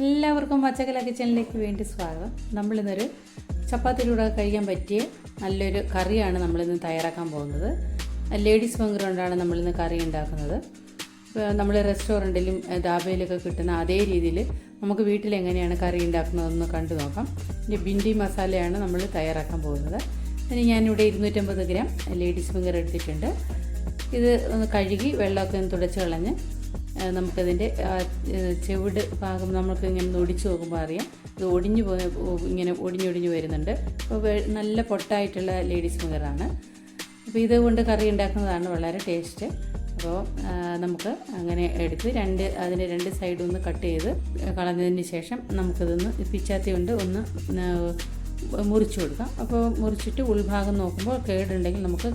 എല്ലാവർക്കും പച്ചക്കല കിച്ചണിലേക്ക് വേണ്ടി സ്വാഗതം. നമ്മളിന്നൊരു ചപ്പാത്തിയുടെ കഴിക്കാൻ പറ്റിയ നല്ലൊരു കറിയാണ് നമ്മളിന്ന് തയ്യാറാക്കാൻ പോകുന്നത്. ലേഡീസ് ഫിംഗർ കൊണ്ടാണ് നമ്മളിന്ന് കറി ഉണ്ടാക്കുന്നത്. നമ്മൾ റെസ്റ്റോറൻറ്റിലും ധാബയിലൊക്കെ കിട്ടുന്ന അതേ രീതിയിൽ നമുക്ക് വീട്ടിൽ എങ്ങനെയാണ് കറി ഉണ്ടാക്കുന്നതെന്ന് കണ്ടു നോക്കാം. ഇനി ബിൻഡി മസാലയാണ് നമ്മൾ തയ്യാറാക്കാൻ പോകുന്നത്. ഇനി ഞാനിവിടെ 250 ഗ്രാം ലേഡീസ് ഫിംഗർ എടുത്തിട്ടുണ്ട്. ഇത് ഒന്ന് കഴുകി വെള്ളമൊക്കെ ഒന്ന് തുടച്ച് കളഞ്ഞ് നമുക്കതിൻ്റെ ചെവിട് ഭാഗം നമുക്ക് ഇങ്ങനെ ഒടിച്ച് നോക്കുമ്പോൾ അറിയാം ഇത് ഇങ്ങനെ ഒടിഞ്ഞൊടിഞ്ഞ് വരുന്നുണ്ട്. അപ്പോൾ നല്ല പൊട്ടായിട്ടുള്ള ലേഡീസ് ഫിംഗറാണ്. അപ്പോൾ ഇതുകൊണ്ട് കറി ഉണ്ടാക്കുന്നതാണ് വളരെ ടേസ്റ്റ്. അപ്പോൾ നമുക്ക് അങ്ങനെ എടുത്ത് അതിൻ്റെ രണ്ട് സൈഡും ഒന്ന് കട്ട് ചെയ്ത് കളഞ്ഞതിന് ശേഷം നമുക്കിതൊന്ന് പിച്ചാത്തി കൊണ്ട് ഒന്ന് മുറിച്ച് കൊടുക്കാം. അപ്പോൾ മുറിച്ചിട്ട് ഉൾഭാഗം നോക്കുമ്പോൾ കേടുണ്ടെങ്കിൽ നമുക്ക്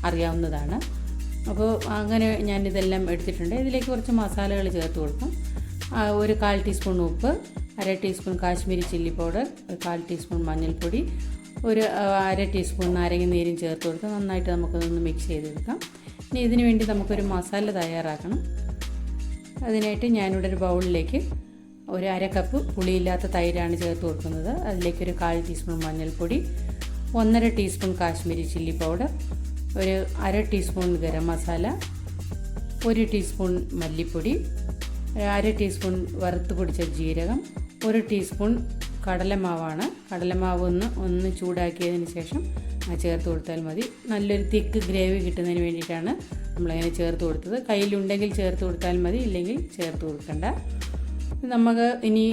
അറിയാവുന്നതാണ്. അപ്പോൾ അങ്ങനെ ഞാനിതെല്ലാം എടുത്തിട്ടുണ്ട്. ഇതിലേക്ക് കുറച്ച് മസാലകൾ ചേർത്ത് കൊടുക്കും. ഒരു 1/4 ടീസ്പൂൺ ഉപ്പ്, 1/2 teaspoon Kashmiri chilli powder, 1/4 teaspoon മഞ്ഞൾപ്പൊടി, ഒരു 1/2 ടീസ്പൂൺ നാരങ്ങ നീരും ചേർത്ത് കൊടുത്ത് നന്നായിട്ട് നമുക്കതൊന്ന് മിക്സ് ചെയ്തെടുക്കാം. ഇനി ഇതിനു വേണ്ടി നമുക്കൊരു മസാല തയ്യാറാക്കണം. അതിനായിട്ട് ഞാനിവിടെ ഒരു ബൗളിലേക്ക് ഒരു 1/2 കപ്പ് പുളിയില്ലാത്ത തൈരാണ് ചേർത്ത് കൊടുക്കുന്നത്. അതിലേക്ക് ഒരു 1/4 ടീസ്പൂൺ മഞ്ഞൾപ്പൊടി, 1/2 ടീസ്പൂൺ കാശ്മീരി ചില്ലി പൗഡർ, ഒരു 1/2 ടീസ്പൂൺ ഗരം മസാല, 1 ടീസ്പൂൺ മല്ലിപ്പൊടി, 1/2 ടീസ്പൂൺ വറുത്ത് പൊടിച്ച ജീരകം, 1 ടീസ്പൂൺ കടലമാവാണ്. കടലമാവ് ഒന്ന് ചൂടാക്കിയതിന് ശേഷം ചേർത്ത് കൊടുത്താൽ മതി. നല്ലൊരു തിക്ക് ഗ്രേവി കിട്ടുന്നതിന് വേണ്ടിയിട്ടാണ് നമ്മളങ്ങനെ ചേർത്ത് കൊടുത്തത്. കയ്യിലുണ്ടെങ്കിൽ ചേർത്ത് കൊടുത്താൽ മതി, ഇല്ലെങ്കിൽ ചേർത്ത് കൊടുക്കണ്ട. നമുക്ക് ഇനി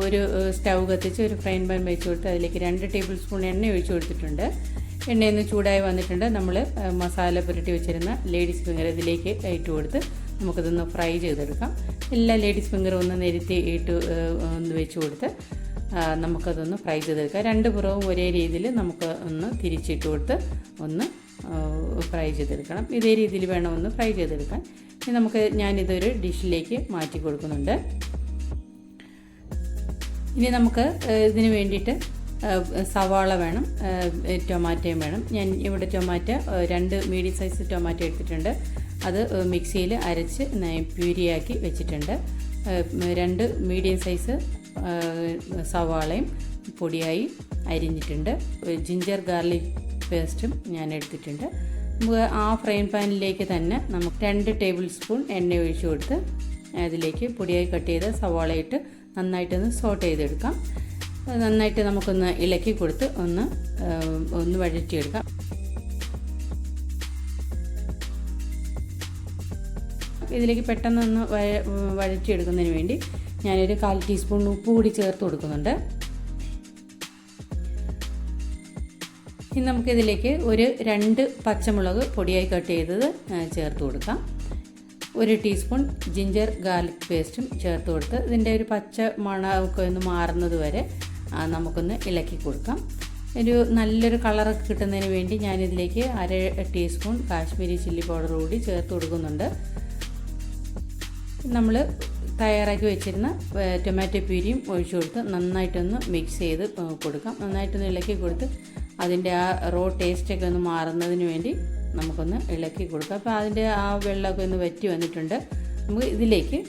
ഒരു സ്റ്റൗ കത്തിച്ച് ഒരു ഫ്രൈൻ പാൻ വെച്ച് കൊടുത്ത് അതിലേക്ക് 2 ടേബിൾ സ്പൂൺ എണ്ണ ഒഴിച്ച് കൊടുത്തിട്ടുണ്ട്. എണ്ണയൊന്ന് ചൂടായി വന്നിട്ടുണ്ട്. നമ്മൾ മസാല പുരട്ടി വെച്ചിരുന്ന ലേഡീസ് ഫിംഗർ ഇതിലേക്ക് ഇട്ട് കൊടുത്ത് നമുക്കിതൊന്ന് ഫ്രൈ ചെയ്തെടുക്കാം. എല്ലാ ലേഡീസ് ഫിംഗറും ഒന്ന് നിരത്തി ഒന്ന് വെച്ച് കൊടുത്ത് നമുക്കതൊന്ന് ഫ്രൈ ചെയ്തെടുക്കാം. 2 പുറവും ഒരേ രീതിയിൽ നമുക്ക് ഒന്ന് തിരിച്ചിട്ട് കൊടുത്ത് ഒന്ന് ഫ്രൈ ചെയ്തെടുക്കണം. ഇതേ രീതിയിൽ വേണം ഒന്ന് ഫ്രൈ ചെയ്തെടുക്കാൻ. ഇനി ഞാനിതൊരു ഡിഷിലേക്ക് മാറ്റി കൊടുക്കുന്നുണ്ട്. ഇനി നമുക്ക് ഇതിന് വേണ്ടിയിട്ട് സവാള വേണം, ടൊമാറ്റോയും വേണം. ഞാൻ ഇവിടെ 2 മീഡിയം സൈസ് ടൊമാറ്റോ എടുത്തിട്ടുണ്ട്. അത് മിക്സിയിൽ അരച്ച് പ്യൂരിയാക്കി വെച്ചിട്ടുണ്ട്. 2 മീഡിയം സൈസ് സവാളയും പൊടിയായി അരിഞ്ഞിട്ടുണ്ട്. ജിഞ്ചർ ഗാർലിക് പേസ്റ്റും ഞാൻ എടുത്തിട്ടുണ്ട്. നമുക്ക് ആ ഫ്രൈൻ പാനിലേക്ക് തന്നെ നമുക്ക് 2 ടേബിൾ സ്പൂൺ എണ്ണ ഒഴിച്ച് കൊടുത്ത് അതിലേക്ക് പൊടിയായി കട്ട് ചെയ്ത സവാള ഇട്ട് നന്നായിട്ടൊന്ന് സോട്ട് ചെയ്തെടുക്കാം. നന്നായിട്ട് നമുക്കൊന്ന് ഇളക്കി കൊടുത്ത് ഒന്ന് വഴറ്റിയെടുക്കാം. ഇതിലേക്ക് പെട്ടെന്നൊന്ന് വഴറ്റിയെടുക്കുന്നതിന് വേണ്ടി ഞാനൊരു 1/4 ടീസ്പൂൺ ഉപ്പ് കൂടി ചേർത്ത് കൊടുക്കുന്നുണ്ട്. ഇനി നമുക്കിതിലേക്ക് ഒരു 2 പച്ചമുളക് പൊടിയായി കട്ട് ചെയ്തത് ചേർത്ത് കൊടുക്കാം. 1 ടീസ്പൂൺ ജിഞ്ചർ ഗാർലിക് പേസ്റ്റും ചേർത്ത് കൊടുത്ത് ഇതിൻ്റെ ഒരു പച്ച മണമൊക്കെ ഒന്ന് മാറുന്നത് വരെ നമുക്കൊന്ന് ഇളക്കി കൊടുക്കാം. നല്ലൊരു കളറൊക്കെ കിട്ടുന്നതിന് വേണ്ടി ഞാനിതിലേക്ക് 1/2 ടീസ്പൂൺ കാശ്മീരി ചില്ലി പൗഡർ കൂടി ചേർത്ത് കൊടുക്കുന്നുണ്ട്. നമ്മൾ തയ്യാറാക്കി വെച്ചിരുന്ന ടൊമാറ്റോ പ്യൂരിയും ഒഴിച്ചു കൊടുത്ത് നന്നായിട്ടൊന്ന് മിക്സ് ചെയ്ത് കൊടുക്കാം. നന്നായിട്ടൊന്ന് ഇളക്കി കൊടുത്ത് അതിൻ്റെ ആ റോ ടേസ്റ്റൊക്കെ ഒന്ന് മാറുന്നതിന് വേണ്ടി നമുക്കൊന്ന് ഇളക്കി കൊടുക്കാം. അപ്പോൾ അതിൻ്റെ ആ വെള്ളമൊക്കെ ഒന്ന് വറ്റി വന്നിട്ടുണ്ട്. നമുക്ക് ഇതിലേക്ക്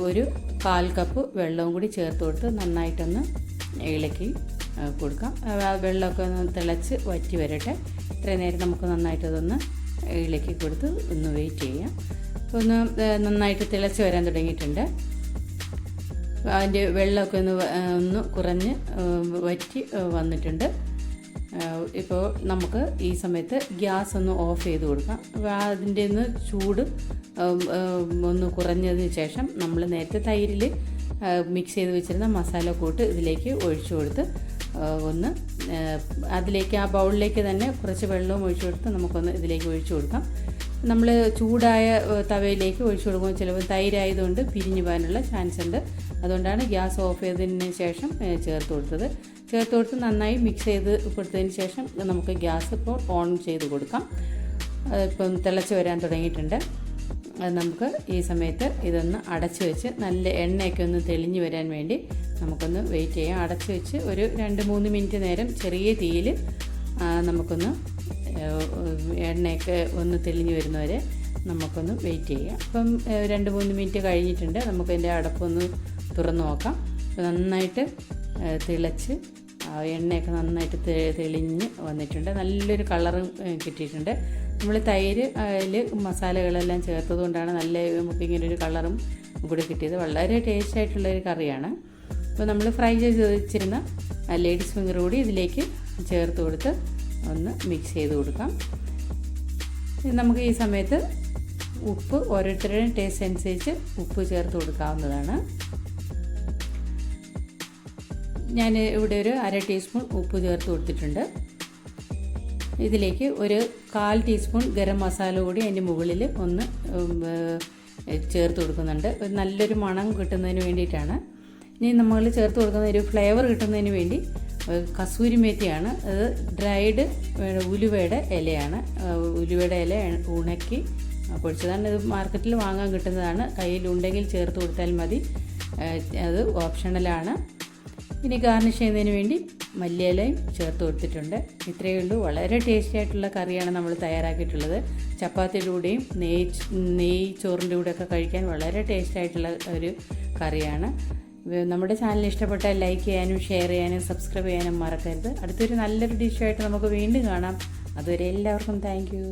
ഒരു 1/4 കപ്പ് വെള്ളവും കൂടി ചേർത്ത് കൊടുത്ത് നന്നായിട്ടൊന്ന് ഇളക്കി കൊടുക്കാം. ആ വെള്ളമൊക്കെ ഒന്ന് തിളച്ച് വറ്റി വരട്ടെ. ഇത്രയും നേരം നമുക്ക് നന്നായിട്ടതൊന്ന് ഇളക്കി കൊടുത്ത് ഒന്ന് വെയിറ്റ് ചെയ്യാം. ഒന്ന് നന്നായിട്ട് തിളച്ച് വരാൻ തുടങ്ങിയിട്ടുണ്ട്. അതിൻ്റെ വെള്ളമൊക്കെ ഒന്ന് കുറഞ്ഞ് വറ്റി വന്നിട്ടുണ്ട്. ഇപ്പോൾ നമുക്ക് ഈ സമയത്ത് ഗ്യാസ് ഒന്ന് ഓഫ് ചെയ്ത് കൊടുക്കാം. അതിൻ്റെ ചൂട് ഒന്ന് കുറഞ്ഞതിന് ശേഷം നമ്മൾ നേരത്തെ തൈരിൽ മിക്സ് ചെയ്ത് വെച്ചിരുന്ന മസാലക്കൂട്ട് ഇതിലേക്ക് ഒഴിച്ചു കൊടുത്ത് അതിലേക്ക് ആ ബൗളിലേക്ക് തന്നെ കുറച്ച് വെള്ളവും ഒഴിച്ചു കൊടുത്ത് നമുക്കൊന്ന് ഇതിലേക്ക് ഒഴിച്ചു കൊടുക്കാം. നമ്മൾ ചൂടായ തവയിലേക്ക് ഒഴിച്ചു കൊടുക്കുമ്പോൾ ചിലപ്പോൾ തൈരായതുകൊണ്ട് പിരിഞ്ഞു പോകാനുള്ള ചാൻസ് ഉണ്ട്. അതുകൊണ്ടാണ് ഗ്യാസ് ഓഫ് ചെയ്തതിന് ശേഷം ചേർത്ത് കൊടുത്ത് നന്നായി മിക്സ് ചെയ്ത് കൊടുത്തതിന് ശേഷം നമുക്ക് ഗ്യാസ് ഇപ്പോൾ ഓൺ ചെയ്ത് കൊടുക്കാം. ഇപ്പം തിളച്ച് വരാൻ തുടങ്ങിയിട്ടുണ്ട്. നമുക്ക് ഈ സമയത്ത് ഇതൊന്ന് അടച്ച് വെച്ച് നല്ല എണ്ണയൊക്കെ ഒന്ന് തെളിഞ്ഞ് വരാൻ വേണ്ടി നമുക്കൊന്ന് വെയിറ്റ് ചെയ്യാം. അടച്ച് വെച്ച് ഒരു 2-3 മിനിറ്റ് നേരം ചെറിയ തീയിൽ നമുക്കൊന്ന് എണ്ണയൊക്കെ ഒന്ന് തെളിഞ്ഞ് വരുന്നവരെ നമുക്കൊന്ന് വെയിറ്റ് ചെയ്യാം. അപ്പം 2-3 മിനിറ്റ് കഴിഞ്ഞിട്ടുണ്ട്. നമുക്കതിൻ്റെ അടപ്പൊന്ന് തുറന്ന് നോക്കാം. നന്നായിട്ട് തിളച്ച് എണ്ണയൊക്കെ നന്നായിട്ട് തെളിഞ്ഞ് വന്നിട്ടുണ്ട്. നല്ലൊരു കളറും കിട്ടിയിട്ടുണ്ട്. നമ്മൾ തൈര് അതിൽ മസാലകളെല്ലാം ചേർത്തത് കൊണ്ടാണ് നല്ല നമുക്കിങ്ങനൊരു കളറും കൂടി കിട്ടിയത്. വളരെ ടേസ്റ്റ് ആയിട്ടുള്ളൊരു കറിയാണ്. അപ്പോൾ നമ്മൾ ഫ്രൈ ചെയ്ത് വെച്ചിരുന്ന ലേഡീസ് ഫിംഗർ കൂടി ഇതിലേക്ക് ചേർത്ത് കൊടുത്ത് ഒന്ന് മിക്സ് ചെയ്ത് കൊടുക്കാം. നമുക്ക് ഈ സമയത്ത് ഉപ്പ് ഓരോരുത്തരുടെയും ടേസ്റ്റ് അനുസരിച്ച് ഉപ്പ് ചേർത്ത് കൊടുക്കാവുന്നതാണ്. ഞാൻ ഇവിടെ ഒരു 1/2 ടീസ്പൂൺ ഉപ്പ് ചേർത്ത് കൊടുത്തിട്ടുണ്ട്. ഇതിലേക്ക് ഒരു 1/4 ടീസ്പൂൺ ഗരം മസാല കൂടി അതിൻ്റെ മുകളിൽ ഒന്ന് ചേർത്ത് കൊടുക്കുന്നുണ്ട്. നല്ലൊരു മണം കിട്ടുന്നതിന് വേണ്ടിയിട്ടാണ്. ഇനി നമ്മൾ ചേർത്ത് കൊടുക്കുന്ന ഒരു ഫ്ലേവർ കിട്ടുന്നതിന് വേണ്ടി കസൂരി മേത്തിയാണ്. അത് ഡ്രൈഡ് ഉലുവയുടെ ഇലയാണ്. ഉലുവയുടെ ഇല ഉണക്കി പൊടിച്ചതാണ്. ഇത് മാർക്കറ്റിൽ വാങ്ങാൻ കിട്ടുന്നതാണ്. കയ്യിലുണ്ടെങ്കിൽ ചേർത്ത് കൊടുത്താൽ മതി. അത് ഓപ്ഷണലാണ്. ഇനി ഗാർണിഷ് ചെയ്യുന്നതിന് വേണ്ടി മല്ലിയിലയും ചേർത്ത് കൊടുത്തിട്ടുണ്ട്. ഇത്രയേ ഉള്ളൂ. വളരെ ടേസ്റ്റി ആയിട്ടുള്ള കറിയാണ് നമ്മൾ തയ്യാറാക്കിയിട്ടുള്ളത്. ചപ്പാത്തിയുടെ കൂടെയും നെയ്യ് ചോറിൻ്റെ കൂടെയൊക്കെ കഴിക്കാൻ വളരെ ടേസ്റ്റ് ആയിട്ടുള്ള ഒരു കറിയാണ്. നമ്മുടെ ചാനൽ ഇഷ്ടപ്പെട്ടാൽ ലൈക്ക് ചെയ്യാനും ഷെയർ ചെയ്യാനും സബ്സ്ക്രൈബ് ചെയ്യാനും മറക്കരുത്. അടുത്തൊരു നല്ലൊരു ഡിഷായിട്ട് നമുക്ക് വീണ്ടും കാണാം. അതുവരെ എല്ലാവർക്കും താങ്ക് യു.